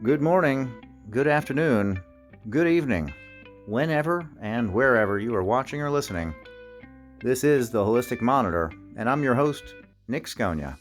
Good morning, good afternoon, good evening, whenever and wherever you are watching or listening. This is the Holistic Monitor, and I'm your host, Nick Sconia.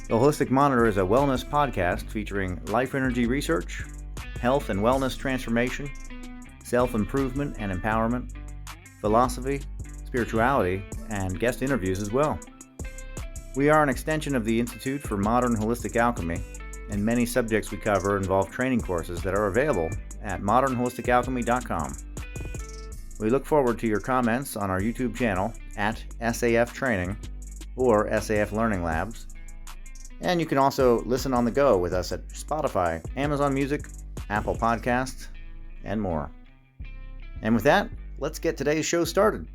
The Holistic Monitor is a wellness podcast featuring life energy research, health and wellness transformation, self-improvement and empowerment, philosophy, spirituality, and guest interviews as well. We are an extension of the Institute for Modern Holistic Alchemy, and many subjects we cover involve training courses that are available at modernholisticalchemy.com. We look forward to your comments on our YouTube channel at SAF Training or SAF Learning Labs. And you can also listen on the go with us at Spotify, Amazon Music, Apple Podcasts, and more. And with that, let's get today's show started.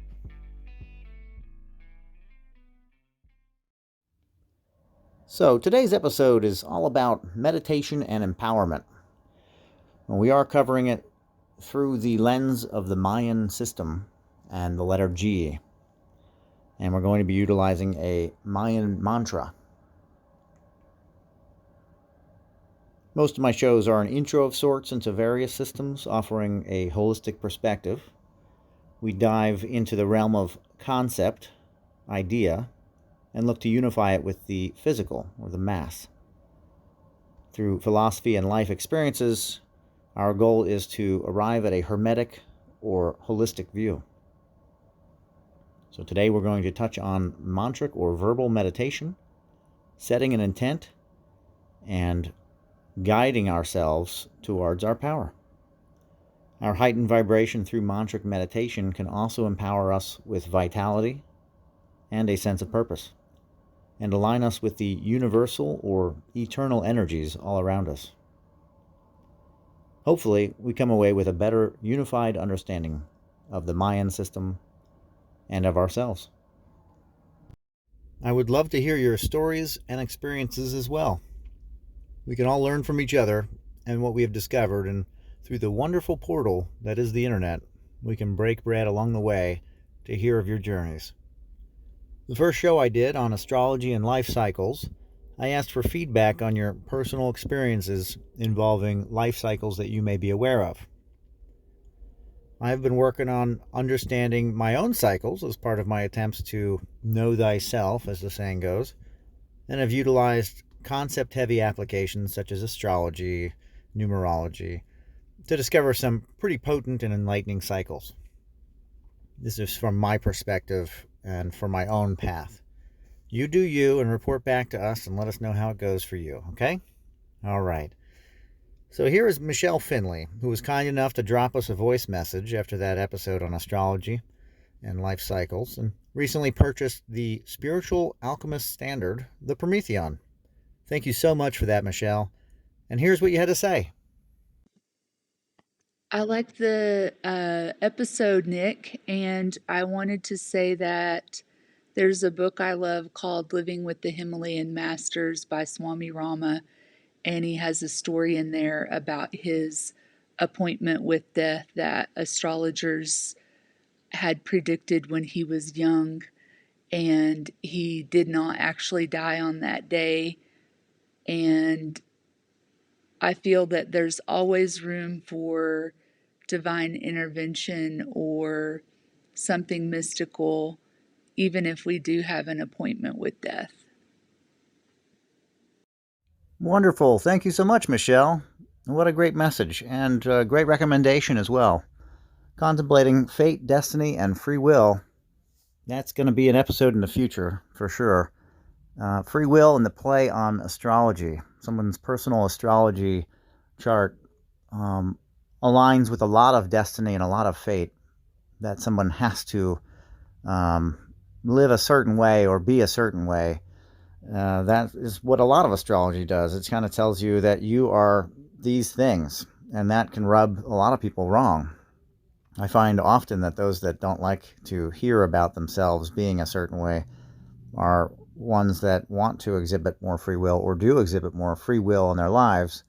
So today's episode is all about meditation and empowerment. We are covering it through the lens of the Mayan system and the letter G. And we're going to be utilizing a Mayan mantra. Most of my shows are an intro of sorts into various systems, offering a holistic perspective. We dive into the realm of concept, idea, and look to unify it with the physical, or the mass. Through philosophy and life experiences, our goal is to arrive at a hermetic or holistic view. So today we're going to touch on mantric or verbal meditation, setting an intent, and guiding ourselves towards our power. Our heightened vibration through mantric meditation can also empower us with vitality and a sense of purpose, and align us with the universal or eternal energies all around us. Hopefully, we come away with a better unified understanding of the Mayan system and of ourselves. I would love to hear your stories and experiences as well. We can all learn from each other and what we have discovered, and through the wonderful portal that is the internet, we can break bread along the way to hear of your journeys. The first show I did on astrology and life cycles, I asked for feedback on your personal experiences involving life cycles that you may be aware of. I've been working on understanding my own cycles as part of my attempts to know thyself, as the saying goes, and have utilized concept-heavy applications such as astrology, numerology, to discover some pretty potent and enlightening cycles. This is from my perspective and for my own path. You do you and report back to us and let us know how it goes for you, okay? All right. So here is Michelle Finley, who was kind enough to drop us a voice message after that episode on astrology and life cycles, and recently purchased the Spiritual Alchemist Standard, the Prometheon. Thank you so much for that, Michelle. And here's what you had to say. I like the episode, Nick, and I wanted to say that there's a book I love called Living with the Himalayan Masters by Swami Rama, and he has a story in there about his appointment with death that astrologers had predicted when he was young, and he did not actually die on that day. And I feel that there's always room for divine intervention or something mystical, even if we do have an appointment with death. Wonderful. Thank you so much, Michelle. What a great message and great recommendation as well. Contemplating fate, destiny, and free will. That's going to be an episode in the future for sure. Free will and the play on astrology. Someone's personal astrology chart aligns with a lot of destiny and a lot of fate, that someone has to live a certain way or be a certain way. That is what a lot of astrology does. It kind of tells you that you are these things, and that can rub a lot of people wrong. I find often that those that don't like to hear about themselves being a certain way are ones that want to exhibit more free will or do exhibit more free will in their lives.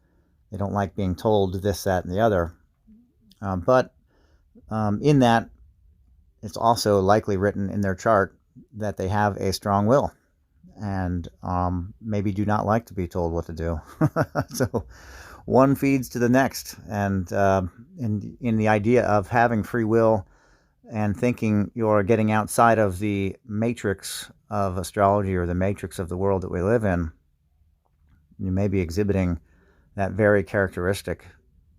They don't like being told this, that, and the other. But in that, it's also likely written in their chart that they have a strong will. and maybe do not like to be told what to do. So one feeds to the next, and in the idea of having free will and thinking you're getting outside of the matrix of astrology or the matrix of the world that we live in, you may be exhibiting that very characteristic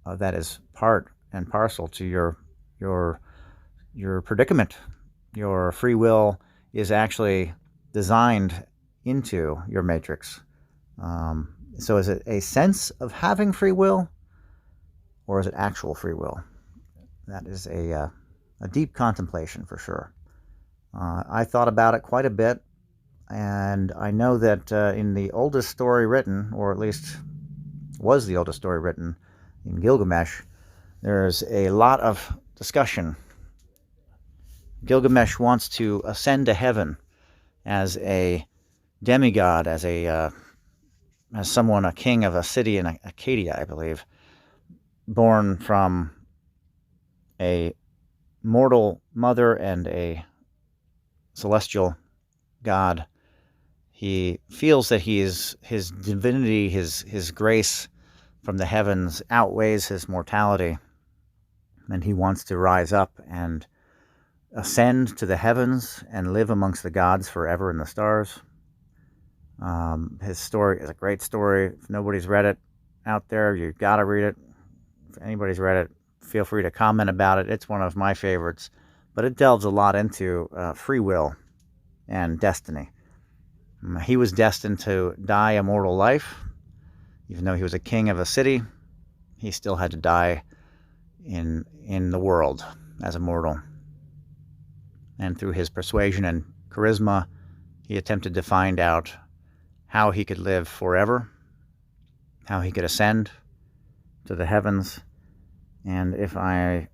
that is part and parcel to your predicament. Your free will is actually designed into your matrix. So is it a sense of having free will, or is it actual free will? That is a deep contemplation for sure. I thought about it quite a bit, and I know that in the oldest story written, or at least was the oldest story written, in Gilgamesh, there's a lot of discussion. Gilgamesh wants to ascend to heaven as a demigod, as someone, a king of a city in Acadia, I believe, born from a mortal mother and a celestial god. He feels that his divinity, his grace from the heavens outweighs his mortality, and he wants to rise up and ascend to the heavens and live amongst the gods forever in the stars. His story is a great story. If nobody's read it out there, you've got to read it. If anybody's read it, feel free to comment about it. It's one of my favorites, but it delves a lot into free will and destiny. He was destined to die a mortal life. Even though he was a king of a city, he still had to die in the world as a mortal. And through his persuasion and charisma, he attempted to find out how he could live forever, how he could ascend to the heavens. And if I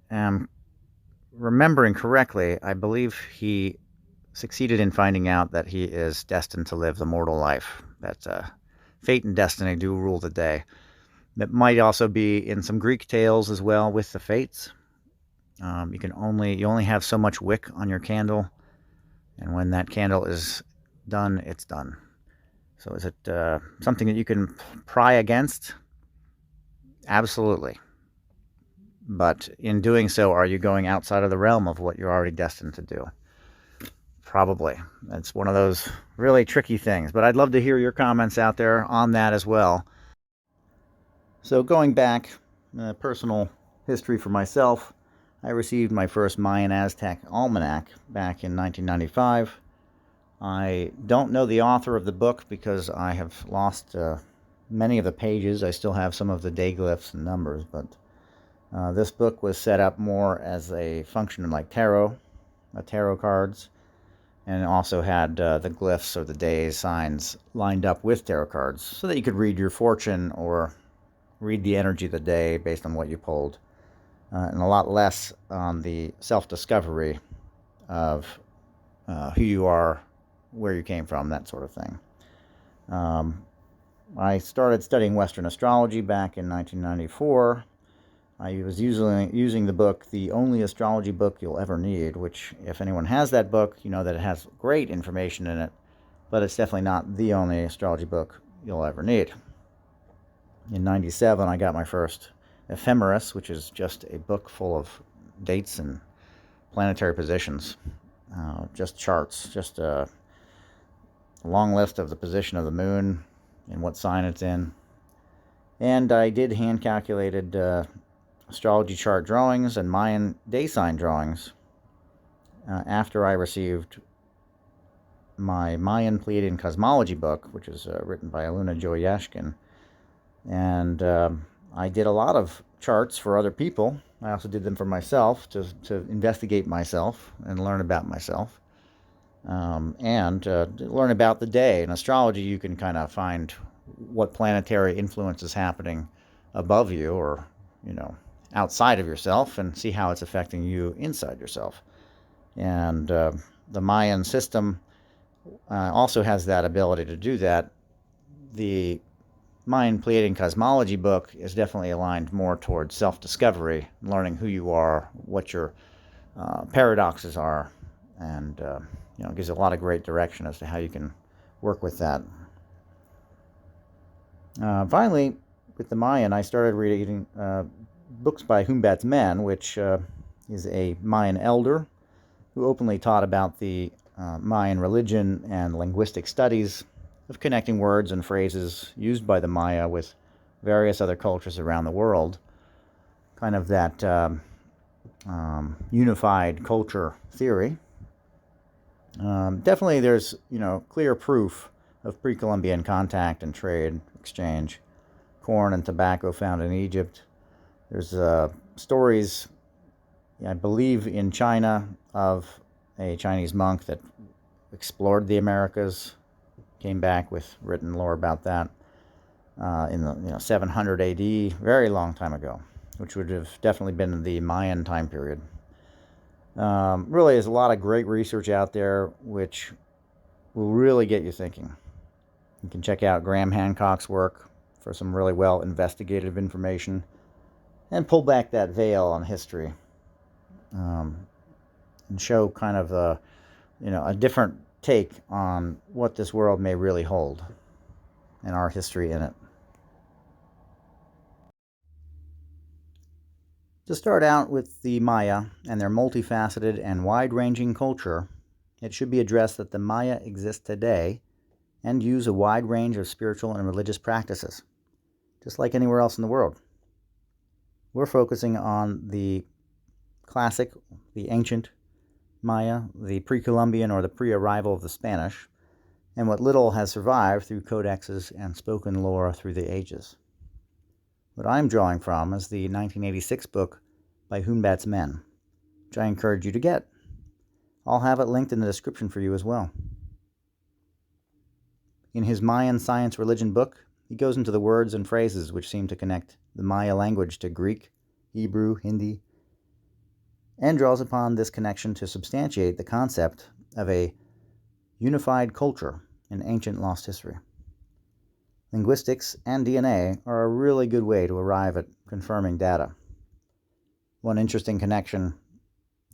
am remembering correctly, I believe he succeeded in finding out that he is destined to live the mortal life, that fate and destiny do rule the day. That might also be in some Greek tales as well with the fates. You only have so much wick on your candle, and when that candle is done, it's done. So is it something that you can pry against? Absolutely. But in doing so, are you going outside of the realm of what you're already destined to do? Probably. That's one of those really tricky things. But I'd love to hear your comments out there on that as well. So going back, personal history for myself, I received my first Mayan Aztec almanac back in 1995. I don't know the author of the book because I have lost many of the pages. I still have some of the day glyphs and numbers, but this book was set up more as a function like tarot cards, and it also had the glyphs or the day signs lined up with tarot cards so that you could read your fortune or read the energy of the day based on what you pulled, and a lot less on the self-discovery of who you are, where you came from, that sort of thing. I started studying Western astrology back in 1994. I was using the book, The Only Astrology Book You'll Ever Need, which, if anyone has that book, you know that it has great information in it, but it's definitely not the only astrology book you'll ever need. In 97, I got my first Ephemeris, which is just a book full of dates and planetary positions, just charts, just a long list of the position of the moon and what sign it's in. And I did hand-calculated astrology chart drawings and Mayan day sign drawings after I received my Mayan Pleiadian Cosmology book, which is written by Aluna Joy Yashkin. And I did a lot of charts for other people. I also did them for myself to investigate myself and learn about myself. And learn about the day. In astrology, you can kind of find what planetary influence is happening above you or, outside of yourself, and see how it's affecting you inside yourself. And the Mayan system also has that ability to do that. The Mayan Pleiadian Cosmology book is definitely aligned more towards self-discovery, learning who you are, what your paradoxes are, and gives a lot of great direction as to how you can work with that. Finally, with the Mayan, I started reading books by Humbat's Men, which is a Mayan elder who openly taught about the Mayan religion and linguistic studies of connecting words and phrases used by the Maya with various other cultures around the world. Kind of that unified culture theory. Definitely there's, clear proof of pre-Columbian contact and trade exchange. Corn and tobacco found in Egypt. There's stories, I believe, in China of a Chinese monk that explored the Americas, came back with written lore about that in the 700 AD, very long time ago, which would have definitely been the Mayan time period. Really, there's a lot of great research out there which will really get you thinking. You can check out Graham Hancock's work for some really well investigative information and pull back that veil on history and show kind of a different take on what this world may really hold and our history in it. To start out with the Maya and their multifaceted and wide-ranging culture, it should be addressed that the Maya exist today and use a wide range of spiritual and religious practices, just like anywhere else in the world. We're focusing on the classic, the ancient Maya, the pre-Columbian or the pre-arrival of the Spanish, and what little has survived through codexes and spoken lore through the ages. What I'm drawing from is the 1986 book by Humbat's Men, which I encourage you to get. I'll have it linked in the description for you as well. In his Mayan Science Religion book, he goes into the words and phrases which seem to connect the Maya language to Greek, Hebrew, Hindi, and draws upon this connection to substantiate the concept of a unified culture in ancient lost history. Linguistics and DNA are a really good way to arrive at confirming data. One interesting connection,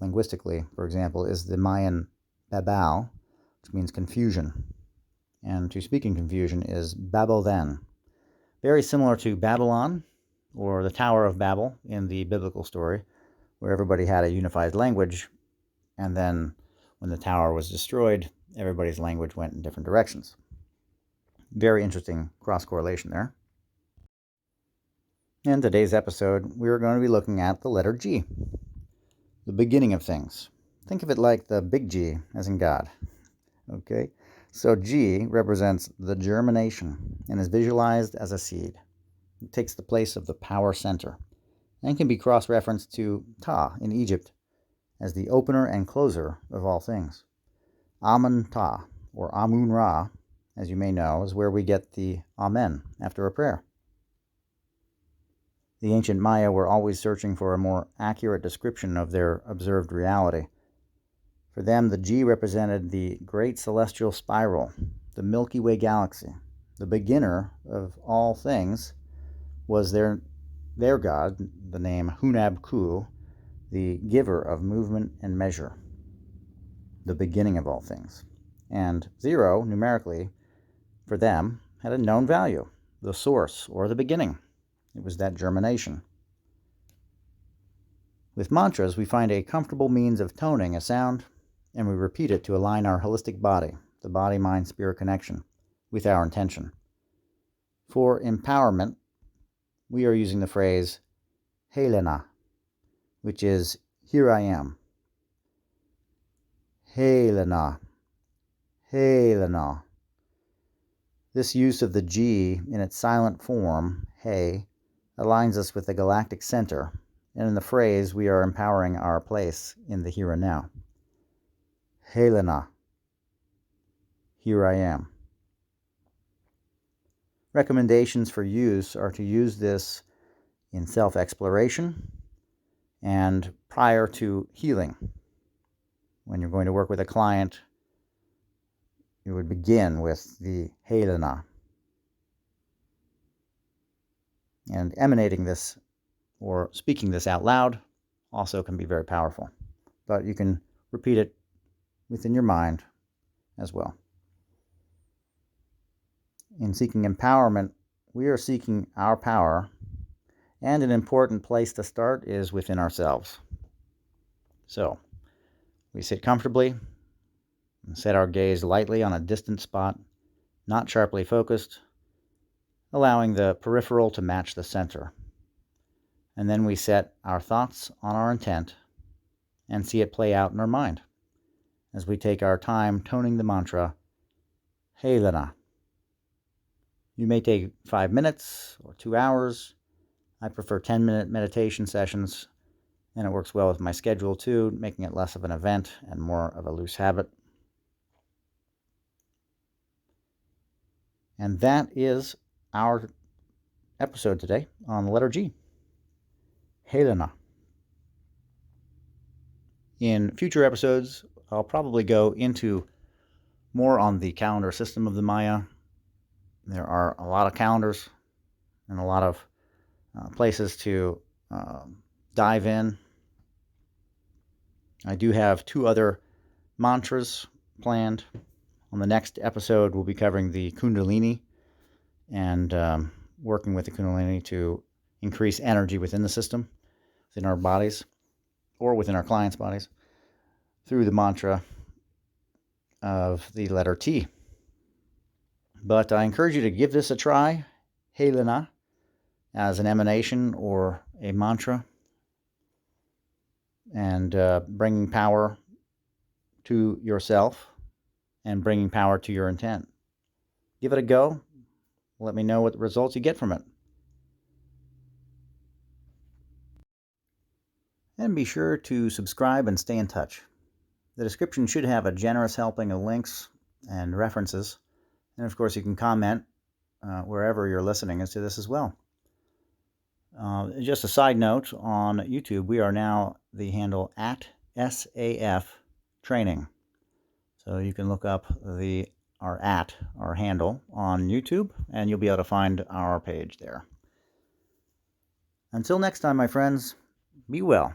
linguistically, for example, is the Mayan babal, which means confusion. And to speak in confusion is Babel-then. Very similar to Babylon, or the Tower of Babel in the biblical story, where everybody had a unified language, and then when the tower was destroyed, everybody's language went in different directions. Very interesting cross-correlation there. In today's episode, we're going to be looking at the letter G, the beginning of things. Think of it like the big G, as in God. Okay? So G represents the germination and is visualized as a seed. It takes the place of the power center and can be cross-referenced to Ta in Egypt as the opener and closer of all things. Amun Ta, or Amun Ra, as you may know, is where we get the Amen after a prayer. The ancient Maya were always searching for a more accurate description of their observed reality. For them, the G represented the great celestial spiral, the Milky Way galaxy. The beginner of all things was their god, the name Hunab-Ku, the giver of movement and measure, the beginning of all things. And 0, numerically, for them, had a known value, the source or the beginning. It was that germination. With mantras, we find a comfortable means of toning a sound, and we repeat it to align our holistic body, the body-mind-spirit connection, with our intention. For empowerment, we are using the phrase Helena, which is here I am. Helena, Helena. This use of the G in its silent form, He, aligns us with the galactic center, and in the phrase we are empowering our place in the here and now. Helena, here I am. Recommendations for use are to use this in self-exploration and prior to healing. When you're going to work with a client, you would begin with the Helena. And emanating this or speaking this out loud also can be very powerful. But you can repeat it within your mind as well. In seeking empowerment, we are seeking our power, and an important place to start is within ourselves. So, we sit comfortably and set our gaze lightly on a distant spot, not sharply focused, allowing the peripheral to match the center. And then we set our thoughts on our intent and see it play out in our mind as we take our time toning the mantra, Helena. You may take 5 minutes or 2 hours. I prefer 10-minute meditation sessions, and it works well with my schedule too, making it less of an event and more of a loose habit. And that is our episode today on the letter G, Helena. In future episodes, I'll probably go into more on the calendar system of the Maya. There are a lot of calendars and a lot of places to dive in. I do have 2 other mantras planned. On the next episode, we'll be covering the Kundalini and working with the Kundalini to increase energy within the system, within our bodies, or within our clients' bodies, through the mantra of the letter T. But I encourage you to give this a try, Helena, as an emanation or a mantra, and bringing power to yourself and bringing power to your intent. Give it a go. Let me know what results you get from it. And be sure to subscribe and stay in touch. The description should have a generous helping of links and references. And of course, you can comment wherever you're listening to this as well. Just a side note, on YouTube, we are now the handle at SAF Training. So you can look up our handle on YouTube, and you'll be able to find our page there. Until next time, my friends, be well.